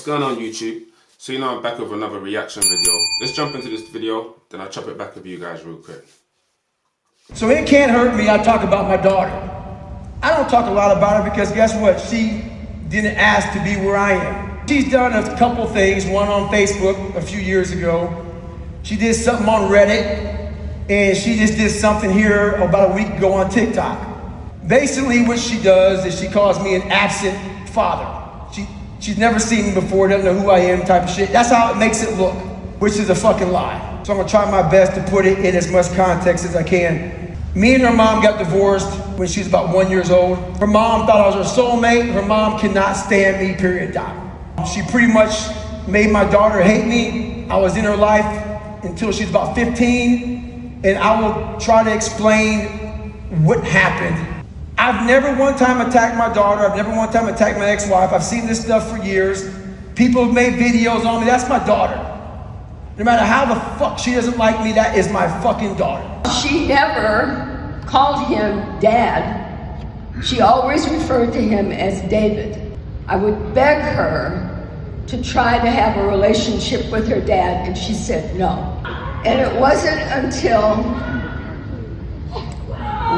What's going on YouTube? So you know I'm back with another reaction video. Let's jump into this video, then I'll chop it back with you guys real quick. So it can't hurt me, I talk about my daughter. I don't talk a lot about her because guess what? She didn't ask to be where I am. She's done a couple things, one on Facebook a few years ago. She did something on Reddit, and she just did something here about a week ago on TikTok. Basically what she does is she calls me an absent father. She's never seen me before, doesn't know who I am type of shit. That's how it makes it look, which is a fucking lie. So I'm gonna try my best to put it in as much context as I can. Me and her mom got divorced when she was about 1 year old. Her mom thought I was her soulmate. Her mom cannot stand me, period, dot. She pretty much made my daughter hate me. I was in her life until she was about 15, and I will try to explain what happened. I've never one time attacked my daughter. I've never one time attacked my ex-wife. I've seen this stuff for years. People have made videos on me. That's my daughter. No matter how the fuck she doesn't like me, that is my fucking daughter. She never called him Dad. She always referred to him as David. I would beg her to try to have a relationship with her dad, and she said no. And it wasn't until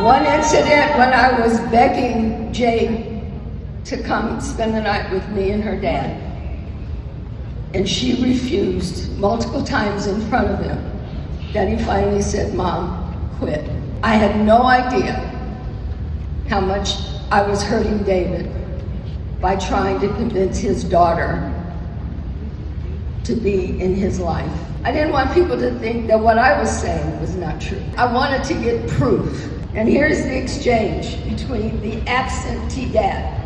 one incident when I was begging Jay to come and spend the night with me and her dad, and she refused multiple times in front of him, that he finally said, "Mom, quit." I had no idea how much I was hurting David by trying to convince his daughter to be in his life. I didn't want people to think that what I was saying was not true. I wanted to get proof. And here's the exchange between the absentee dad.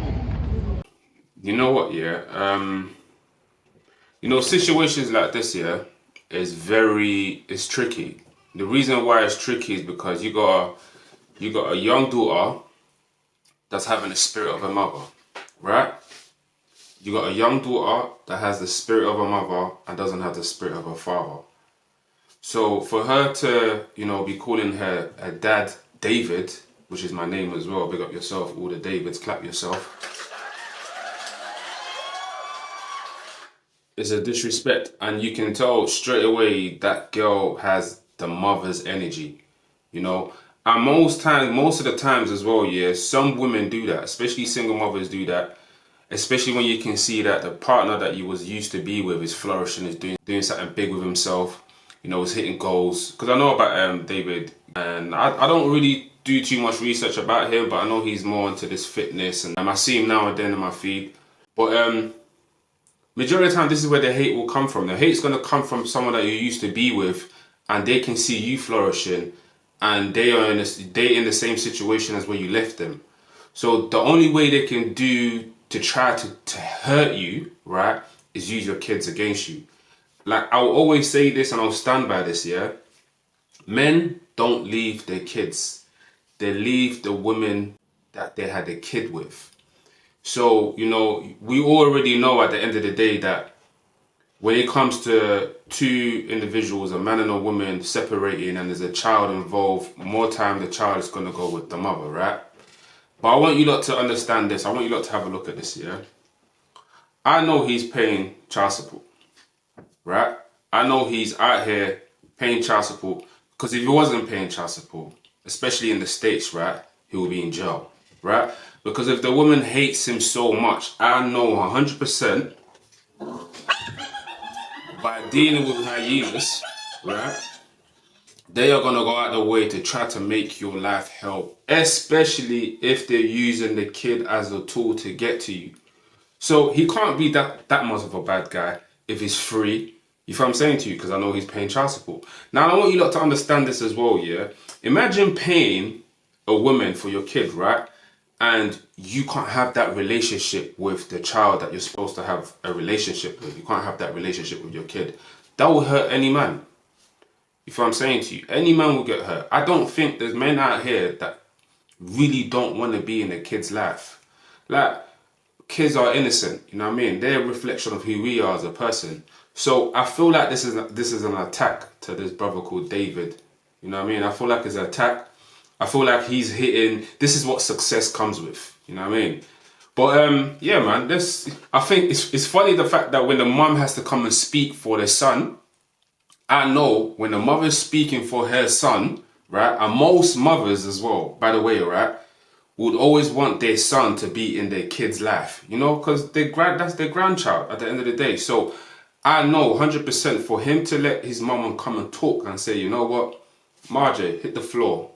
You know what, yeah? Situations like this, yeah, it's tricky. The reason why it's tricky is because you got a young daughter that's having the spirit of a mother, right? You got a young daughter that has the spirit of a mother and doesn't have the spirit of a father. So for her to, be calling her a dad David, which is my name as well, big up yourself, all the Davids, clap yourself, is a disrespect. And you can tell straight away that girl has the mother's energy, And most of the times as well, yeah, some women do that, especially single mothers do that, especially when you can see that the partner that you was used to be with is flourishing, is doing something big with himself, is hitting goals. Because I know about David, and I don't really do too much research about him, but I know he's more into this fitness, and I see him now and then in my feed. But majority of the time, this is where the hate will come from. The hate's going to come from someone that you used to be with, and they can see you flourishing, and they are in the same situation as where you left them. So the only way they can do to try to hurt you, right, is use your kids against you. Like, I will always say this, and I'll stand by this, yeah? Men don't leave their kids. They leave the women that they had a kid with. So, we already know at the end of the day that when it comes to two individuals, a man and a woman separating, and there's a child involved, more time the child is going to go with the mother, right? But I want you lot to understand this. I want you lot to have a look at this, yeah? I know he's paying child support, right? I know he's out here paying child support, because if he wasn't paying child support, especially in the States, right, he will be in jail, right? Because if the woman hates him so much, I know 100% by dealing with hyenas, right, they are going to go out of the way to try to make your life hell, especially if they're using the kid as a tool to get to you. So he can't be that much of a bad guy if he's free. You know what I'm saying to you? Because I know he's paying child support. Now, I want you lot to understand this as well, yeah? Imagine paying a woman for your kid, right? And you can't have that relationship with the child that you're supposed to have a relationship with. You can't have that relationship with your kid. That will hurt any man. You know what I'm saying to you? Any man will get hurt. I don't think there's men out here that really don't want to be in a kid's life. Like, kids are innocent, you know what I mean? They're a reflection of who we are as a person. So I feel like this is an attack to this brother called David. You know what I mean? I feel like it's an attack. I feel like he's hitting, this is what success comes with, you know what I mean? But yeah, man, this, I think it's funny the fact that when the mum has to come and speak for their son, I know when the mother's speaking for her son, right, and most mothers as well, by the way, right, would always want their son to be in their kid's life, you know, because that's their grandchild at the end of the day. So I know 100% for him to let his mum come and talk and say, you know what, Margie, hit the floor.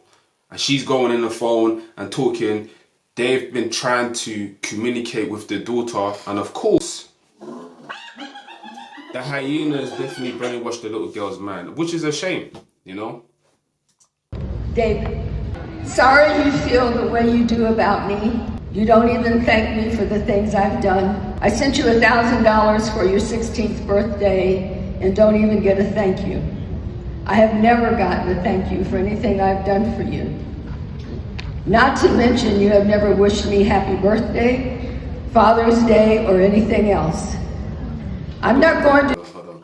And she's going in the phone and talking. They've been trying to communicate with their daughter. And of course, the hyenas definitely brainwashed the little girl's mind, which is a shame, you know? David, sorry you feel the way you do about me. You don't even thank me for the things I've done. I sent you $1,000 for your 16th birthday and don't even get a thank you. I have never gotten a thank you for anything I've done for you. Not to mention you have never wished me happy birthday, Father's Day, or anything else. I'm not going to... Hold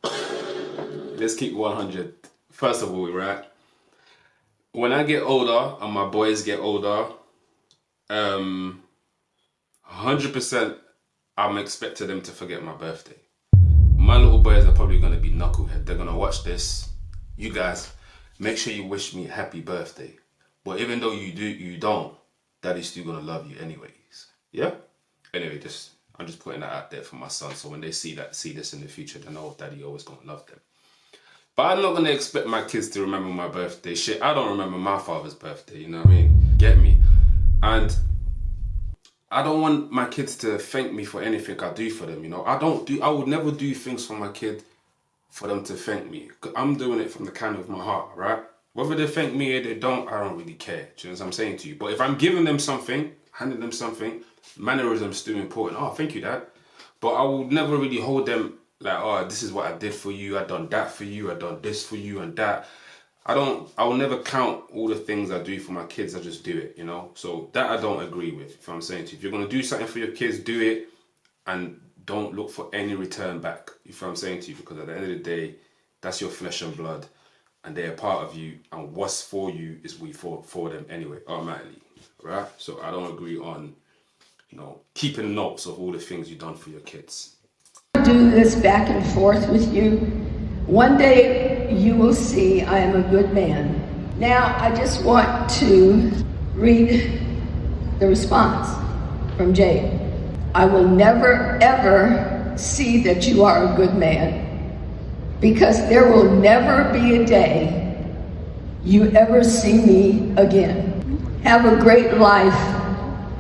on. Let's keep 100. First of all, right? When I get older and my boys get older, 100% I'm expecting them to forget my birthday. My little boys are probably going to be knucklehead. They're going to watch this. You guys, make sure you wish me happy birthday. But even though you don't, Daddy's still going to love you anyways. Yeah? Anyway, I'm just putting that out there for my son. So when they see this in the future, they know Daddy always going to love them. But I'm not going to expect my kids to remember my birthday. Shit, I don't remember my father's birthday. You know what I mean? Get me? And I don't want my kids to thank me for anything I do for them, you know. I would never do things for my kid for them to thank me. I'm doing it from the kind of my heart, right? Whether they thank me or they don't, I don't really care. Do you know what I'm saying to you? But if I'm giving them something, handing them something, mannerisms still important. Oh, thank you, Dad. But I would never really hold them like, oh, this is what I did for you. I done that for you. I done this for you and that. I will never count all the things I do for my kids. I just do it, you know? So that I don't agree with, if I'm saying to you. If you're going to do something for your kids, do it and don't look for any return back, if I'm saying to you. Because at the end of the day, that's your flesh and blood and they're a part of you. And what's for you is for them anyway, automatically, right? So I don't agree on, you know, keeping notes of all the things you've done for your kids. Do this back and forth with you. One day you will see I am a good man. Now I just want to read the response from Jade. I will never ever see that you are a good man because there will never be a day you ever see me again. Have a great life,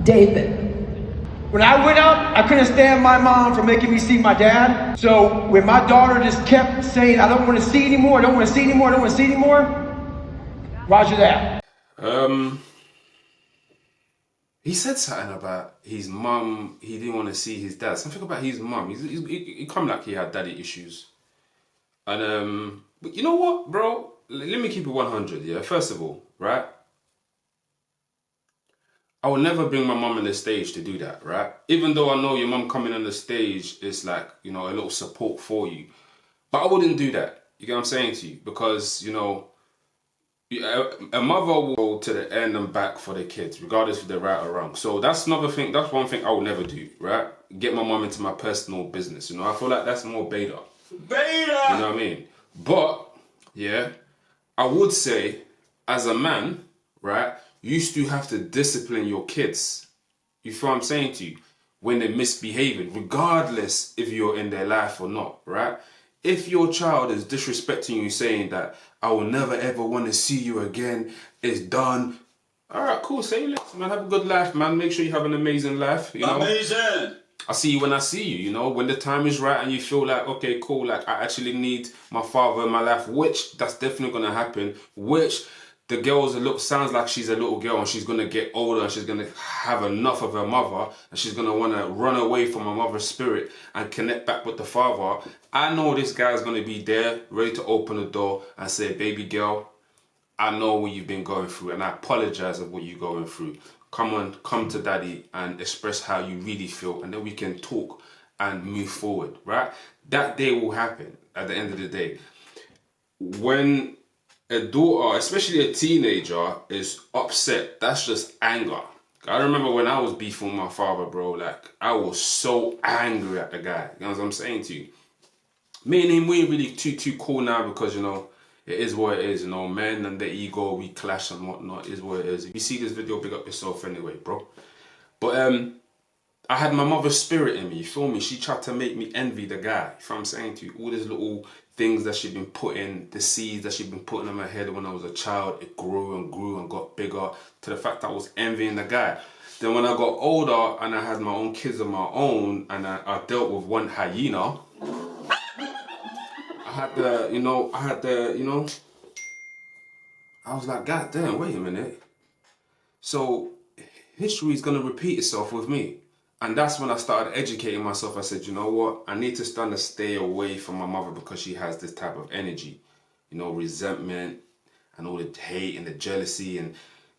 David. When I went up, I couldn't stand my mom for making me see my dad. So when my daughter just kept saying, I don't want to see anymore, I don't want to see anymore, I don't want to see anymore, roger that. He said something about his mum, he didn't want to see his dad. Something about his mum. He come like he had daddy issues. And, but you know what, bro? Let me keep it 100, yeah? First of all, right? I would never bring my mum on the stage to do that, right? Even though I know your mum coming on the stage is like, you know, a little support for you. But I wouldn't do that. You get what I'm saying to you? Because, you know, a mother will go to the end and back for their kids, regardless if they're right or wrong. So that's another thing. That's one thing I would never do, right? Get my mum into my personal business. You know, I feel like that's more beta. Beta! You know what I mean? But, yeah, I would say, as a man, right, you still have to discipline your kids. You feel what I'm saying to you? When they're misbehaving, regardless if you're in their life or not, right? If your child is disrespecting you, saying that, I will never ever want to see you again, it's done. All right, cool, say less, man. Have a good life, man. Make sure you have an amazing life, you know? Amazing! I see you when I see you, you know? When the time is right and you feel like, okay, cool, like I actually need my father in my life, which that's definitely going to happen, which... The girl's sounds like she's a little girl and she's going to get older and she's going to have enough of her mother and she's going to want to run away from her mother's spirit and connect back with the father. I know this guy's going to be there, ready to open the door and say, baby girl, I know what you've been going through and I apologize for what you're going through. Come on, come to daddy and express how you really feel and then we can talk and move forward, right? That day will happen at the end of the day. When a daughter, especially a teenager, is upset, that's just anger. I remember when I was beefing with my father, bro, like, I was so angry at the guy. You know what I'm saying to you? Me and him, we ain't really too cool now because, you know, it is what it is, you know, men and the ego, we clash and whatnot, is what it is. If you see this video, big up yourself anyway, bro. But, I had my mother's spirit in me, you feel me? She tried to make me envy the guy, you feel what I'm saying to you? All these little things that she'd been putting, the seeds that she'd been putting in my head when I was a child, it grew and grew and got bigger to the fact that I was envying the guy. Then when I got older and I had my own kids of my own and I dealt with one hyena, I was like, God damn, wait a minute. So history is going to repeat itself with me. And that's when I started educating myself. I said, you know what? I need to stay away from my mother because she has this type of energy. You know, resentment and all the hate and the jealousy and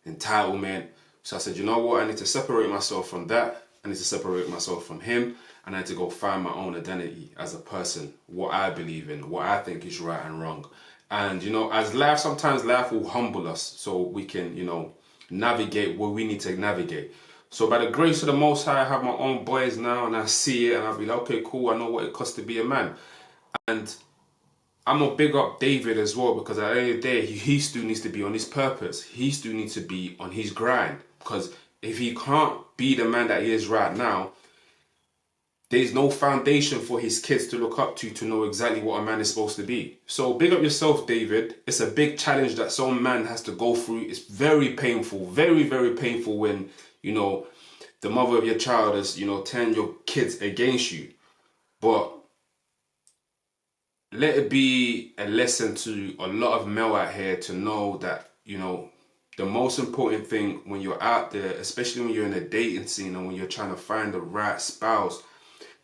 entitlement. So I said, you know what? I need to separate myself from that. I need to separate myself from him. And I need to go find my own identity as a person. What I believe in, what I think is right and wrong. And, you know, sometimes life will humble us so we can, you know, navigate where we need to navigate. So by the grace of the Most High, I have my own boys now and I see it and I'll be like, okay, cool, I know what it costs to be a man. And I'm gonna big up David as well because at the end of the day, he still needs to be on his purpose. He still needs to be on his grind because if he can't be the man that he is right now, there's no foundation for his kids to look up to know exactly what a man is supposed to be. So big up yourself, David. It's a big challenge that some man has to go through. It's very painful, very, very painful when, you know, the mother of your child is, you know, turn your kids against you. But let it be a lesson to a lot of male out here to know that, you know, the most important thing when you're out there, especially when you're in a dating scene and when you're trying to find the right spouse,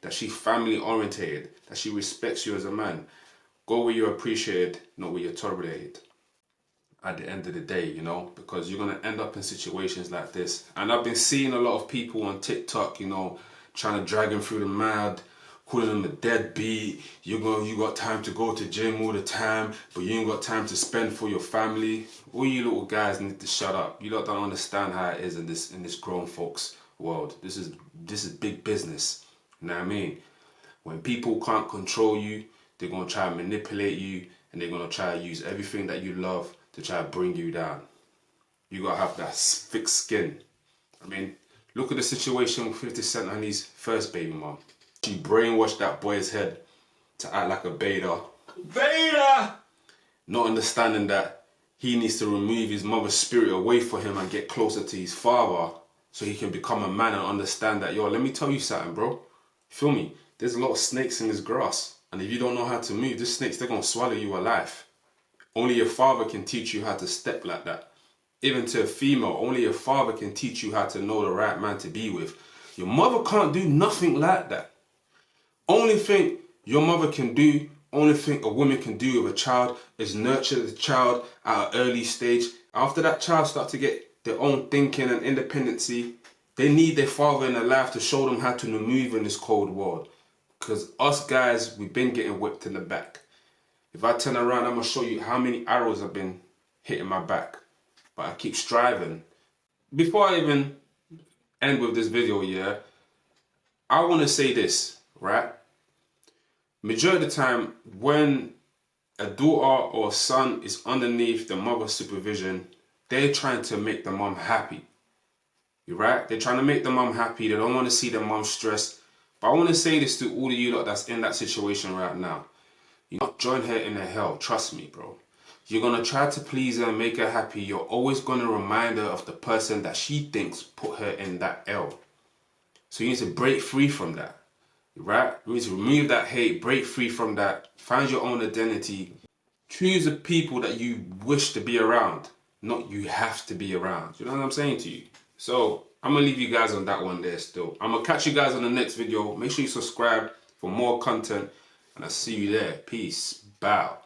that she's family orientated, that she respects you as a man. Go where you're appreciated, not where you're tolerated. At the end of the day, you know, because you're going to end up in situations like this. And I've been seeing a lot of people on TikTok, you know, trying to drag him through the mud, calling him a deadbeat. You got time to go to gym all the time, but you ain't got time to spend for your family. All you little guys need to shut up. You lot don't understand how it is in this grown folks world. This is big business. You know what I mean? When people can't control you, they're going to try and manipulate you and they're going to try to use everything that you love to try to bring you down. You got to have that thick skin. I mean, look at the situation with 50 Cent and his first baby mom. She brainwashed that boy's head to act like a beta. Beta! Not understanding that he needs to remove his mother's spirit away from him and get closer to his father so he can become a man and understand that, yo, let me tell you something, bro. You feel me? There's a lot of snakes in this grass. And if you don't know how to move, these snakes, they're going to swallow you alive. Only your father can teach you how to step like that. Even to a female, only your father can teach you how to know the right man to be with. Your mother can't do nothing like that. Only thing your mother can do, only thing a woman can do with a child is nurture the child at an early stage. After that child starts to get their own thinking and independency, they need their father in their life to show them how to maneuver in this cold world. Because us guys, we've been getting whipped in the back. If I turn around, I'm going to show you how many arrows have been hitting my back. But I keep striving. Before I even end with this video, yeah, I want to say this, right? Majority of the time, when a daughter or son is underneath the mother's supervision, they're trying to make the mom happy. You right? They're trying to make the mom happy. They don't want to see the mom stressed. But I want to say this to all of you lot that's in that situation right now. You not join her in the hell. Trust me, bro. You're going to try to please her and make her happy. You're always going to remind her of the person that she thinks put her in that hell. So you need to break free from that. Right? You need to remove that hate. Break free from that. Find your own identity. Choose the people that you wish to be around. Not you have to be around. You know what I'm saying to you? So I'm going to leave you guys on that one there still. I'm going to catch you guys on the next video. Make sure you subscribe for more content. And I'll see you there. Peace. Bow.